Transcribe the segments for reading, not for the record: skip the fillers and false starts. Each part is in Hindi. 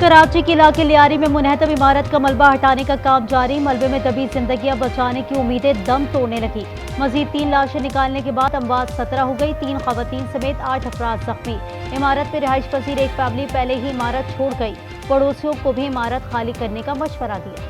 कराची के इलाके लियारी में मुनहतम इमारत का मलबा हटाने का काम जारी। मलबे में दबी जिंदगियां बचाने की उम्मीदें दम तोड़ने लगी। मजीद 3 लाशें निकालने के बाद अमवात 17 हो गई। 3 खवातीन समेत 8 अफराद जख्मी। इमारत में रिहाइश पजीर एक फैमिली पहले ही इमारत छोड़ गई। पड़ोसियों को भी इमारत खाली करने का मशवरा दिया।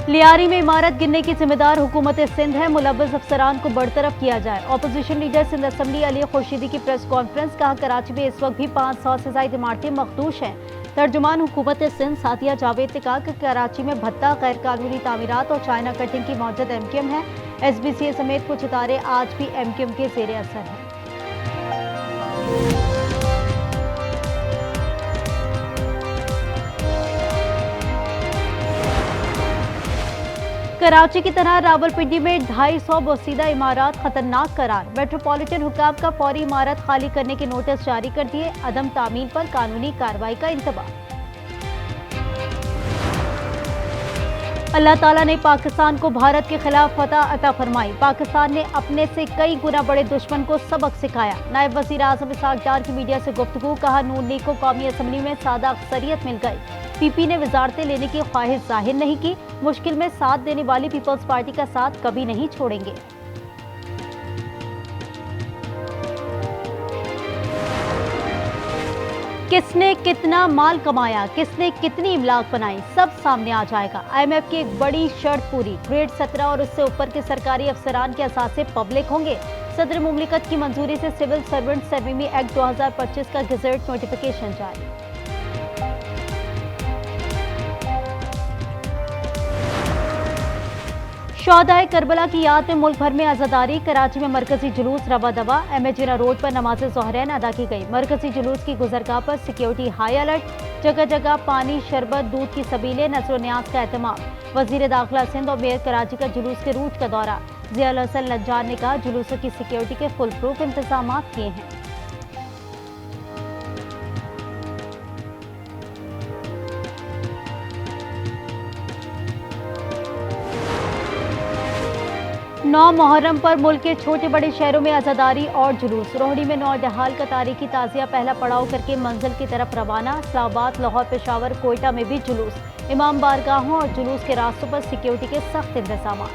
लियारी में इमारत गिरने की जिम्मेदार हुकूमत सिंध है। मुलव्वस अफसरान को बरतरफ किया जाए। Opposition leader Sindh assembly Ali Khurshidi की प्रेस कॉन्फ्रेंस। कहा, कराची में इस वक्त भी 500 से ज्यादा इमारतें मखदूश हैं। तर्जुमान हुकूमत सिंध साथिया जावेद ने कहा कि कराची में भत्ता, गैर कानूनी तामीरात और चाइना कटिंग की मौजूद MQM है। SBCA समेत कुछ इदारे आज भी MQM के जेर असर हैं। कराची की तरह रावलपिंडी में 250 बोसीदा इमारत खतरनाक करार। मेट्रोपॉलिटन हुकाम का फौरी इमारत खाली करने के नोटिस जारी कर दिए। अदम तामील पर कानूनी कार्रवाई का इंतबाह। अल्लाह ताला ने पाकिस्तान को भारत के खिलाफ फतह अता फरमाई। पाकिस्तान ने अपने से कई गुना बड़े दुश्मन को सबक सिखाया। नायब वजीर आजम इसहाक डार की मीडिया से गुफ्तगू। कहा, नून लीग को कौमी असम्बली में सादा अक्सरियत मिल गई। PP ने वजारतें लेने की ख्वाहिश जाहिर नहीं की। मुश्किल में साथ देने वाली पीपल्स पार्टी का साथ कभी नहीं छोड़ेंगे। किसने कितना माल कमाया, किसने कितनी इमलाक बनाई, सब सामने आ जाएगा। IMF की एक बड़ी शर्त पूरी। ग्रेड 17 और उससे ऊपर के सरकारी अफसरान के असासे पब्लिक होंगे। सदर मुमलिकत की मंजूरी से सिविल सर्वेंट तरमीमी एक्ट 2025 का गजेट नोटिफिकेशन जारी। शोहदाए करबला की याद में मुल्क भर में आज़ादारी। कराची में मरकजी जुलूस रवा दवा। MA जिना रोड पर नमाज ज़ोहरैन अदा की गई। मरकजी जुलूस की गुजरगाह पर सिक्योरिटी हाई अलर्ट। जगह जगह पानी, शरबत, दूध की सबीलें, नजर न्याज का एहतमाम। वजीर दाखिला सिंध और मेयर कराची का जुलूस के रूट का दौरा। ज़ियाउल हसन लज्जान ने कहा, जुलूसों की सिक्योरिटी के फुल प्रूफ इंतजाम किए हैं। नौ मुहर्रम पर मुल्क के छोटे बड़े शहरों में आज़ादारी और जुलूस। रोहड़ी में नौजहाल का तारीखी ताज़िया पहला पड़ाव करके मंजिल की तरफ रवाना। इस्लामाबाद, लाहौर, पेशावर, कोयटा में भी जुलूस। इमाम बारगाहों और जुलूस के रास्तों पर सिक्योरिटी के सख्त इंतजाम।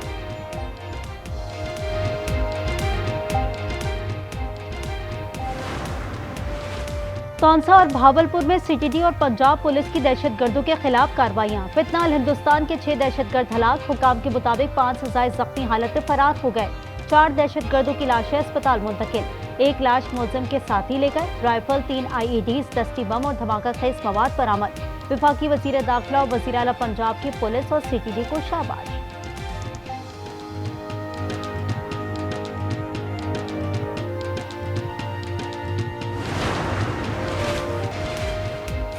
तौंसा और भावलपुर में CTD और पंजाब पुलिस की दहशतगर्दों के खिलाफ कार्रवाइयां। फितनाल हिंदुस्तान के 6 दहशतगर्द हलाक। हुकाम के मुताबिक 5 से ज़ायद जख्मी हालत में फरार हो गए। 4 दहशतगर्दों की लाशें अस्पताल मुंतकिल। 1 लाश मुलजिम के साथ ही ले गए। राइफल, 3 IEDs, दस्ती बम और धमाका खेज मवाद बरामद। विफाकी वजीर दाखिला और वजीर आला पंजाब की पुलिस और CTD को शाबाश।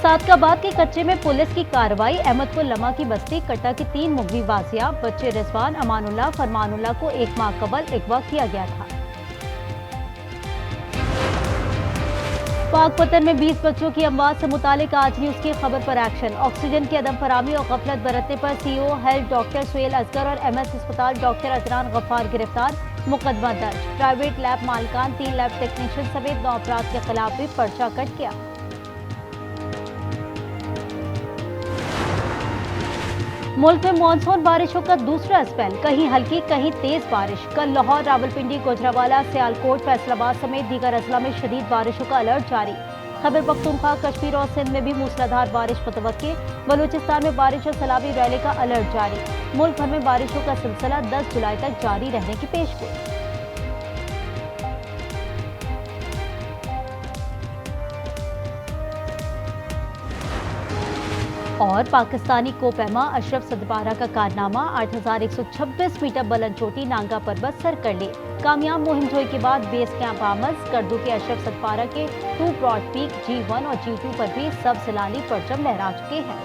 सादकाबाद के कच्चे में पुलिस की कार्रवाई। अहमदपुर लमा की बस्ती कट्टा की 3 मुगवी बाजियाब। बच्चे रिजवान, अमानुल्लाह, फरमानुल्लाह को 1 माह कबल अगवा किया गया था। पाकपतन में 20 बच्चों की अमवात से मुतालिक आज न्यूज की खबर पर एक्शन। ऑक्सीजन की अदम फरामी और गफलत बरतने पर CEO health doctor Suhail Asghar और MS अस्पताल डॉक्टर अदनान गफ्फार गिरफ्तार। मुकदमा दर्ज। प्राइवेट लैब मालिकान, 3 लैब टेक्नीशियन समेत 9 अफराद के खिलाफ भी पर्चा कट किया। मुल्क में मानसून बारिशों का दूसरा स्पेल। कहीं हल्की, कहीं तेज बारिश। कल लाहौर, रावलपिंडी, गुजरावाला, सियालकोट, फैसलाबाद समेत दीगर अजला में शदीद बारिशों का अलर्ट जारी। खैबर पख्तूनख्वा, कश्मीर और सिंध में भी मूसलाधार बारिश मुतवक्की। बलूचिस्तान में बारिश और सैलाबी रैली का अलर्ट जारी। मुल्क भर में बारिशों का सिलसिला 10 जुलाई तक जारी रहने की पेशगोई। और पाकिस्तानी कोपैमा अशरफ सदपारा का कारनामा। 8126 मीटर बुलंद चोटी नांगा पर्वत सर कर ली। कामयाब मुहिम जोई के बाद बेस कैंप आमद। करदू के अशरफ सदपारा के 2 ब्रॉड पीक G1 और G2 पर भी सब सलाली परचम लहरा चुके हैं।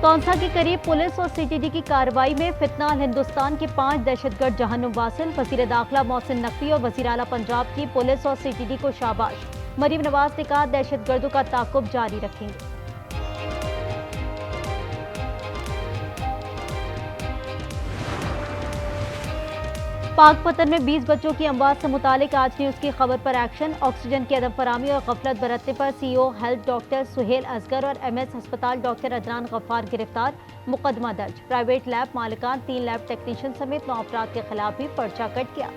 तौंसा के करीब पुलिस और CTD की कार्रवाई में फितनाल हिंदुस्तान के 5 दहशतगर्द जहन्नुम वासिल। वजीर दाखिला मोहसिन नकवी और वजीर आला पंजाब की पुलिस और CTD को शाबाश। मरीम नवाज ने कहा, दहशतगर्दों का ताक़ुब जारी रखेंगे। पाकपतन में 20 बच्चों की अमवात से मुतालिक आज न्यूज़ की खबर पर एक्शन। ऑक्सीजन की अदम फरामी और गफलत बरतने पर CEO health doctor Suhail Asghar और एमएस अस्पताल डॉक्टर अदनान गफ्फार गिरफ्तार, मुकदमा दर्ज। प्राइवेट लैब मालिकान 3 लैब टेक्नीशियन समेत 9 अफराद के खिलाफ भी पर्चा कट किया।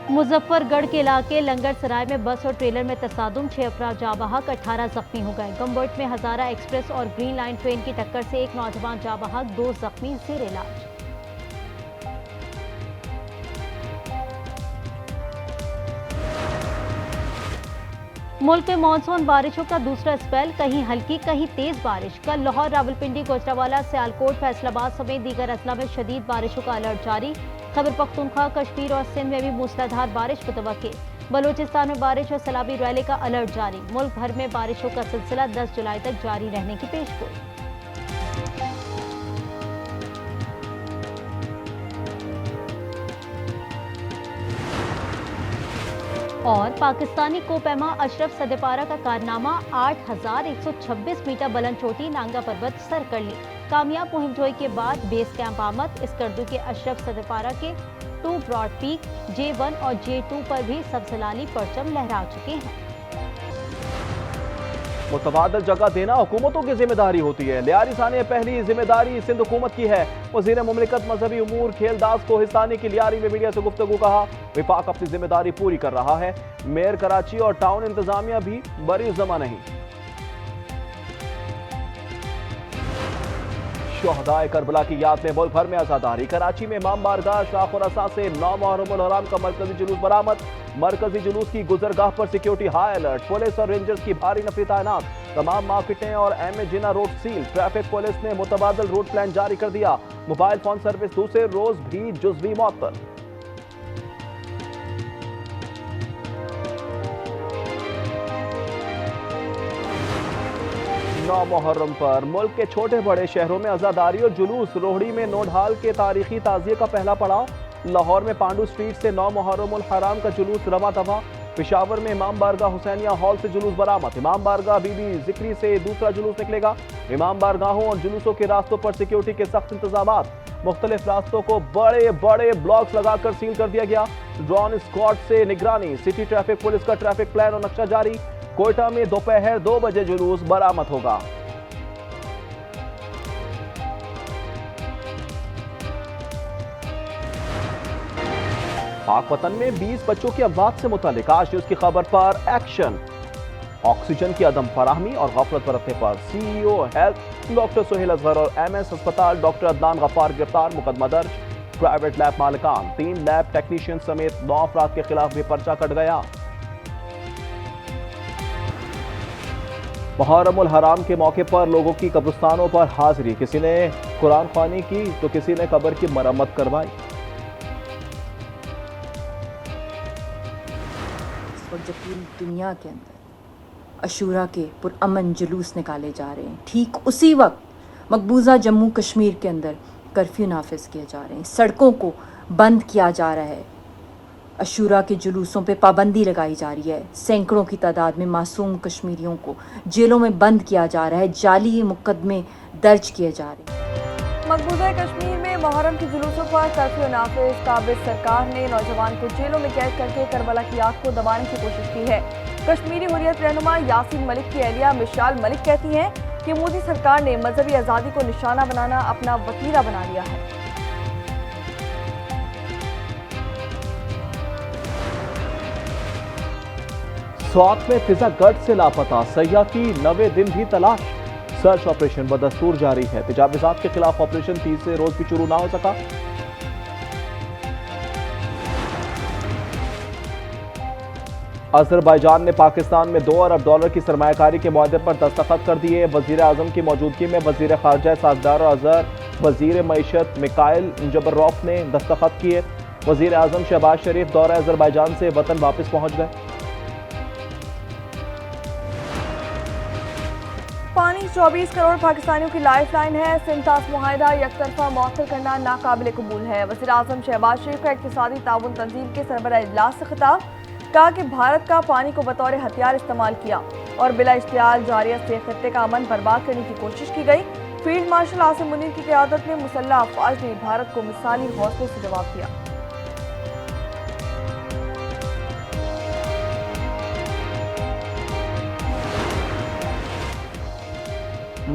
मुजफ्फरगढ़ के इलाके लंगर सराय में बस और ट्रेलर में तसादुम, 6 अफराद जाँ बहक, 18 जख्मी हो गए। गम्बोट में हजारा एक्सप्रेस और ग्रीन लाइन ट्रेन की टक्कर से एक नौजवान जाँ बहक, 2 जख्मी जेर इलाज। मुल्क में मानसून बारिशों का दूसरा स्पेल, कहीं हल्की कहीं तेज बारिश। कल लाहौर, रावलपिंडी, गोजरावाला, सियालकोट, फैसलाबाद समेत दीगर अजला में शदीद बारिशों का अलर्ट जारी। खैबर पख्तूनख्वा, कश्मीर और सिंध में भी मूसलाधार बारिश मुतवक्के। बलूचिस्तान में बारिश और सैलाबी रैली का अलर्ट जारी। मुल्क भर में बारिशों का सिलसिला 10 जुलाई तक जारी रहने की पेशगोई। और पाकिस्तानी कोपैमा अशरफ सदेपारा का कारनामा, 8126 मीटर बुलंद चोटी नांगा पर्वत सर कर ली। कामयाब मुहिमजोई के बाद बेस कैंप आमद। इस गर्दू के अशरफ सदेपारा के 2 ब्रॉड पीक J1 और J2 पर भी सब्जलाली परचम लहरा चुके हैं। मुतबादल जगह देना हुकूमतों की जिम्मेदारी होती है। लियारी साने पहली जिम्मेदारी सिंध हुकूमत की है। वज़ीर मुमलिकत मजहबी उमूर खेलदास को हिस्सानी की लियारी में मीडिया से गुफ्तगू कहा, विफाक अपनी जिम्मेदारी पूरी कर रहा है। मेयर कराची और टाउन इंतजामिया भी बरी जमा नहीं। शोहदाए करबला की याद में मुल्क भर में आजादारी। कराची में इमाम बारगाह शाख और असा से 9 मुहर्रम उल हराम का मरकजी जुलूस बरामद। मरकजी जुलूस की गुजरगाह पर सिक्योरिटी हाई अलर्ट। पुलिस और रेंजर्स की भारी नफरी तैनात। तमाम मार्केटें और एम जिना रोड सील। ट्रैफिक पुलिस ने मुतबादल रूट प्लान जारी कर दिया। मोबाइल फोन सर्विस दूसरे रोज भी जुज़वी मअतल। नौ मुहर्रम पर मुल्क के छोटे बड़े शहरों में आजादारी और जुलूस। रोहड़ी में नोडहाल के तारीखी ताजिए का पहला पड़ाव। लाहौर में पांडू स्ट्रीट से 9 मुहर्रम उल हराम का जुलूस रमा तमा। पेशावर में इमाम बारगाह हुसैनिया हॉल से जुलूस बरामद। इमाम बारगाह बीबी जिक्री से दूसरा जुलूस निकलेगा। इमाम बारगाहों और जुलूसों के रास्तों पर सिक्योरिटी के सख्त इंतजाम। मुख्तलिफ रास्तों को बड़े बड़े ब्लॉक्स लगाकर सील कर दिया गया। ड्रोन स्क्वाड से निगरानी। सिटी ट्रैफिक पुलिस का ट्रैफिक प्लान और नक्शा जारी। कोयटा में दोपहर 2 बजे जुलूस बरामद होगा। पाकपतन में 20 बच्चों की अमवात से मुतालिक आज न्यूज़ की खबर पर एक्शन। ऑक्सीजन की अदम फराहमी और गफलत बरतने पर CEO health doctor Suhail Asghar और एमएस अस्पताल डॉक्टर अदनान गफ्फार गिरफ्तार, मुकदमा दर्ज। प्राइवेट लैब मालिकान 3 लैब टेक्नीशियन समेत 9 अफराद के खिलाफ भी पर्चा कट गया। मुहर्रम उल हराम के मौके पर लोगों की कब्रिस्तानों पर हाजिरी। किसी ने कुरान ख्वानी की तो किसी ने कब्र की मरम्मत करवाई। जब पूरी दुनिया के अंदर अशूरा के पुरअमन जुलूस निकाले जा रहे हैं, ठीक उसी वक्त मकबूजा जम्मू कश्मीर के अंदर कर्फ्यू नाफिज किए जा रहे हैं, सड़कों को बंद किया जा रहा है, अशूरा के जुलूसों पे पाबंदी लगाई जा रही है, सैकड़ों की तादाद में मासूम कश्मीरियों को जेलों में बंद किया जा रहा है, जाली मुकदमे दर्ज किए जा रहे हैं। मकबूजा कश्मीर में मुहर्रम के जुलूसों पर कर्फ्यू नाफिज। काबिज सरकार ने नौजवान को जेलों में कैद करके करबला की आग को दबाने की कोशिश की है। कश्मीरी हुर्रियत रहनुमा यासीन मलिक की अहलिया मिशाल मलिक कहती हैं कि मोदी सरकार ने मजहबी आज़ादी को निशाना बनाना अपना वतीरा बना लिया है। स्वात में फिजा गर्द से लापता सैयाह की 9वें दिन भी तलाश। सर्च ऑपरेशन बदस्तूर जारी है। तजावुज़ात के खिलाफ ऑपरेशन तीसरे रोज भी शुरू ना हो सका। अजरबैजान ने पाकिस्तान में $2 अरब की सरमायाकारी के मुआहदे पर दस्तखत कर दिए। वजीर आजम की मौजूदगी में वजीर खारजा सागदार अजहर, वजीर मईशत मिकाइल जबर्रॉफ ने दस्तखत किए। वजीर आजम शहबाज शरीफ दौरा अजरबैजान से वतन वापस पहुंच गए। पानी 24 करोड़ पाकिस्तानियों की लाइफ लाइन है। सिंतास मुआहिदा यकतरफा मौखर करना नाकाबिल कबूल है। वज़ीर आज़म शहबाज शरीफ का इक़्तिसादी ताउन तंजीम के सरबराह इजलास से खिताब। कहा कि भारत का पानी को बतौर हथियार इस्तेमाल किया और बिला इश्तियाल जारियत से खित्ते का अमन बर्बाद करने की कोशिश की गई। फील्ड मार्शल आसिम मुनीर की क़यादत में मुसल्लह अफवाज ने भारत को मिसाली हौसले से जवाब दिया।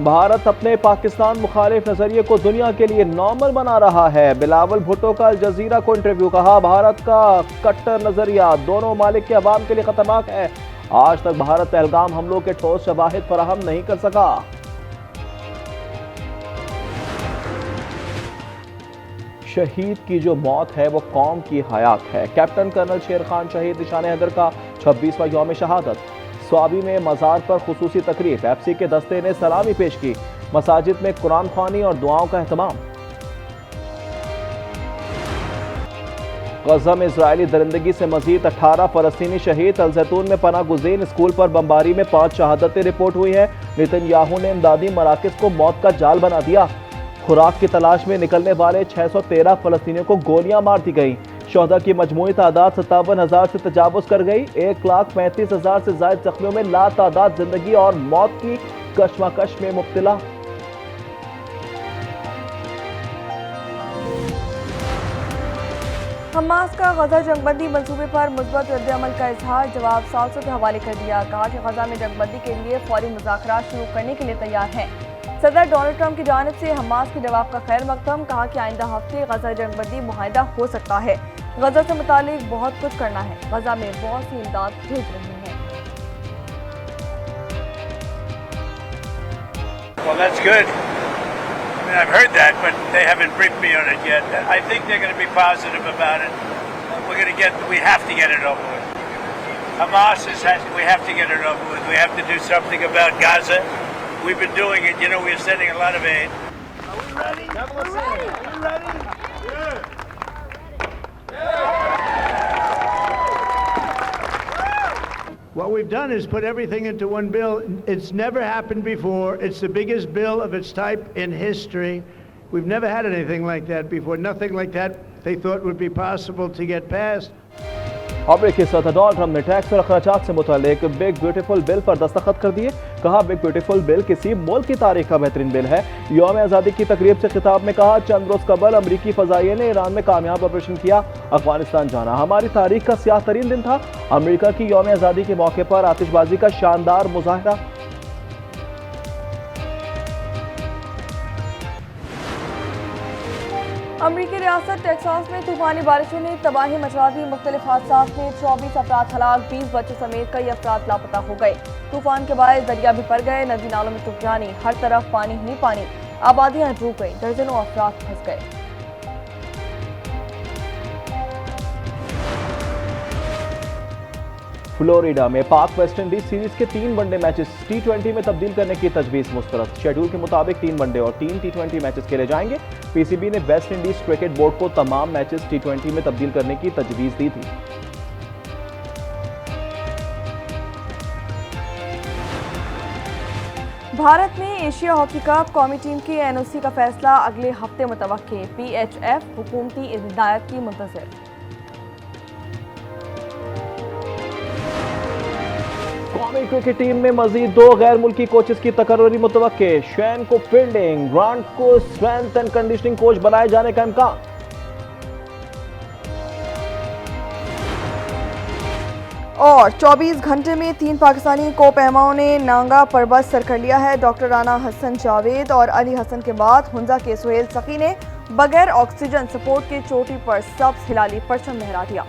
भारत अपने पाकिस्तान मुखालिफ नजरिए को दुनिया के लिए नॉर्मल बना रहा है। बिलावल भुट्टो का अल जजीरा को इंटरव्यू। कहा, भारत का कट्टर नजरिया दोनों मालिक के अवाम के लिए खतरनाक है। आज तक भारत पहलगाम हमलों के ठोस शवाहिद फराहम नहीं कर सका। शहीद की जो मौत है वो कौम की हयात है। कैप्टन कर्नल शेर खान शहीद निशान हैदर का 26वां यौम शहादत। स्वाबी में मज़ार पर खुसूसी तकरीब। एफसी के दस्ते ने सलामी पेश की। मसाजिद में कुरान ख्वानी और दुआओं का एहतमाम। गज़ा में इजरायली दरिंदगी से मजीद 18 फलस्तीनी शहीद। अल जैतून में पनाह गुज़ीन स्कूल पर बमबारी में 5 शहादतें रिपोर्ट हुई हैं। नेतन्याहू ने इमदादी मराकज़ को मौत का जाल बना दिया। खुराक की तलाश में निकलने वाले 613 फलस्तीनियों को गोलियां मार दी गई। शोहदा की मजमूई तादाद 57,000 से तजावुज कर गई। 1,35,000 से ज्यादा जख्मियों में लातादाद जिंदगी और मौत की कशमकश में मुब्तला। हमास का गजा जंगबंदी मंसूबे पर मुस्बत रद्द-ए-अमल का इजहार। जवाब सालसों के हवाले कर दिया। कहा कि गजा में जंगबंदी के लिए फौरी मुज़ाकरात शुरू करने के लिए तैयार हैं। सदर डोनाल्ड ट्रंप की जानिब से हमास के जवाब का खैर मकदम। कहा कि आइंदा हफ्ते गजा जंगबंदी मुआहदा हो सकता है। गजा से मुतालिक बहुत कुछ करना है। गजा में बहुत सी इमदाद भेज रहे हैं। Well, that's good. I mean, I've heard that, but they haven't briefed me on it yet. I think they're going to be positive about it. We have to get it over with. Hamas we have to get it over with. We have to do something about Gaza. We've been doing it. You know, we're sending a lot of aid. Are we ready? We're ready. Are we ready? Yeah. What we've done is put everything into one bill. It's never happened before. It's the biggest bill of its type in history. We've never had anything like that before. Nothing like that they thought would be possible to get passed. खबरें के साथ डोनाल्ड ट्रंप ने टैक्स और अखराजात से मुतालिक बिग ब्यूटीफुल बिल पर दस्तखत कर दिए। कहा, बिग ब्यूटीफुल बिल किसी मुल्क की तारीख का बेहतरीन बिल है। यौम आज़ादी की तकरीब से खिताब में कहा, चंद रोज कबल अमरीकी फजाइये ने ईरान में कामयाब ऑपरेशन किया, अफगानिस्तान जाना हमारी तारीख का स्याह तरीन दिन था। अमरीका की यौम आज़ादी के मौके पर आतिशबाजी का शानदार मुजाहरा। अमरीकी रियासत टेक्सास में तूफानी बारिशों ने तबाही मचा दी। मुख्तलिफ हादसात में 24 अफराद हलाक, 20 बच्चों समेत कई अफराद लापता हो गए। तूफान के बाद दरिया भी भर गए। नदी नालों में तूफानी, हर तरफ पानी ही पानी। आबादियां डूब गई, दर्जनों अफराद फंस गए। फ्लोरिडा में पाक वेस्ट इंडीज सीरीज के 3 वनडे मैचेस T20 में तब्दील करने की तजवीज़ मुस्तरद। शेड्यूल के मुताबिक 3 वनडे और 3 T20 मैचेस खेले जाएंगे। पीसीबी ने वेस्ट इंडीज क्रिकेट बोर्ड को तमाम मैचेस T20 में तब्दील करने की तजवीज़ दी थी। भारत में एशिया हॉकी कप कौमी टीम की एनओसी का फैसला अगले हफ्ते मुतवक्के। PHF हुकूमती हिदायत की मुंतज़िर। कौमी क्रिकेट टीम में मजीद 2 गैर मुल्की कोचेस की तकर्री मुतवक्के। शैन को फील्डिंग, ग्रांट को स्ट्रेंथ एंड कंडीशनिंग कोच बनाए जाने का इम्कान। और 24 घंटे में 3 पाकिस्तानी कोपहमाओं ने नांगा पर्वत सर कर लिया है। डॉक्टर राना हसन जावेद और अली हसन के बाद हुंजा के सुहेल सकी ने बगैर ऑक्सीजन सपोर्ट के चोटी पर सब्ज हिलाली परचम लहरा दिया।